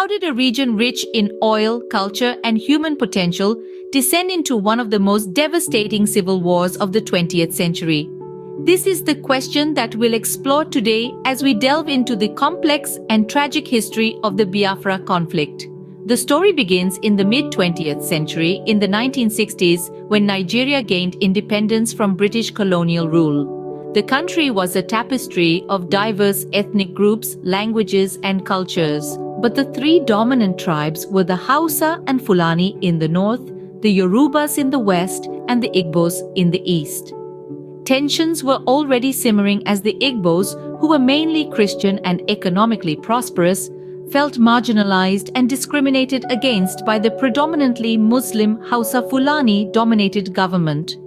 How did a region rich in oil, culture, and human potential descend into one of the most devastating civil wars of the 20th century? This is the question that we'll explore today as we delve into the complex and tragic history of the Biafra conflict. The story begins in the mid-20th century in the 1960s when Nigeria gained independence from British colonial rule. The country was a tapestry of diverse ethnic groups, languages, and cultures. But the three dominant tribes were the Hausa and Fulani in the north, the Yorubas in the west, and the Igbos in the east. Tensions were already simmering as the Igbos, who were mainly Christian and economically prosperous, felt marginalized and discriminated against by the predominantly Muslim Hausa Fulani-dominated government.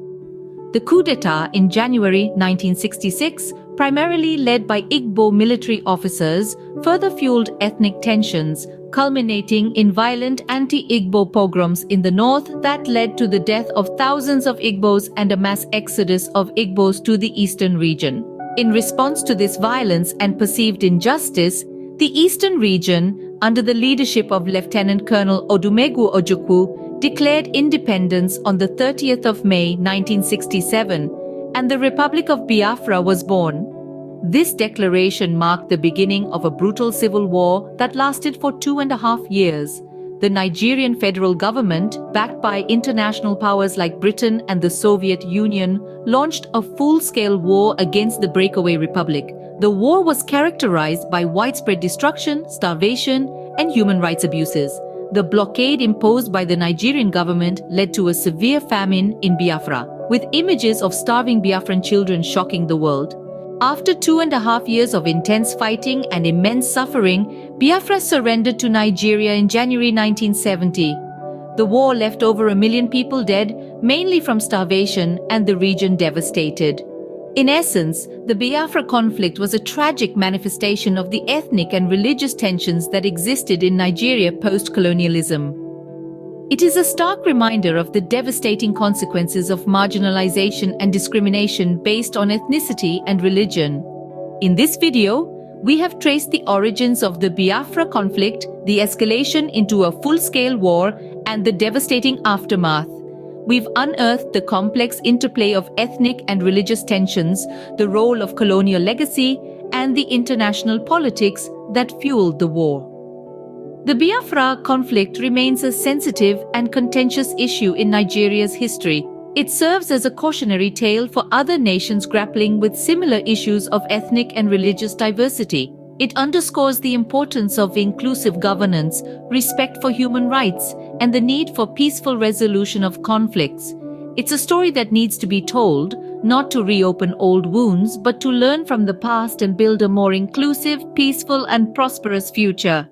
The coup d'etat in January 1966, primarily led by Igbo military officers, further fueled ethnic tensions, culminating in violent anti-Igbo pogroms in the north that led to the death of thousands of Igbos and a mass exodus of Igbos to the eastern region. In response to this violence and perceived injustice, the eastern region, under the leadership of Lieutenant Colonel Odumegwu Ojukwu, declared independence on the 30th of May 1967, and the Republic of Biafra was born. This declaration marked the beginning of a brutal civil war that lasted for 2.5 years. The Nigerian federal government, backed by international powers like Britain and the Soviet Union, launched a full-scale war against the breakaway republic. The war was characterized by widespread destruction, starvation, and human rights abuses. The blockade imposed by the Nigerian government led to a severe famine in Biafra, with images of starving Biafran children shocking the world. After 2.5 years of intense fighting and immense suffering, Biafra surrendered to Nigeria in January 1970. The war left over 1 million people dead, mainly from starvation, and the region devastated. In essence, the Biafra conflict was a tragic manifestation of the ethnic and religious tensions that existed in Nigeria post-colonialism. It is a stark reminder of the devastating consequences of marginalization and discrimination based on ethnicity and religion. In this video, we have traced the origins of the Biafra conflict, the escalation into a full-scale war, and the devastating aftermath. We've unearthed the complex interplay of ethnic and religious tensions, the role of colonial legacy, and the international politics that fueled the war. The Biafra conflict remains a sensitive and contentious issue in Nigeria's history. It serves as a cautionary tale for other nations grappling with similar issues of ethnic and religious diversity. It underscores the importance of inclusive governance, respect for human rights, and the need for peaceful resolution of conflicts. It's a story that needs to be told, not to reopen old wounds, but to learn from the past and build a more inclusive, peaceful, and prosperous future.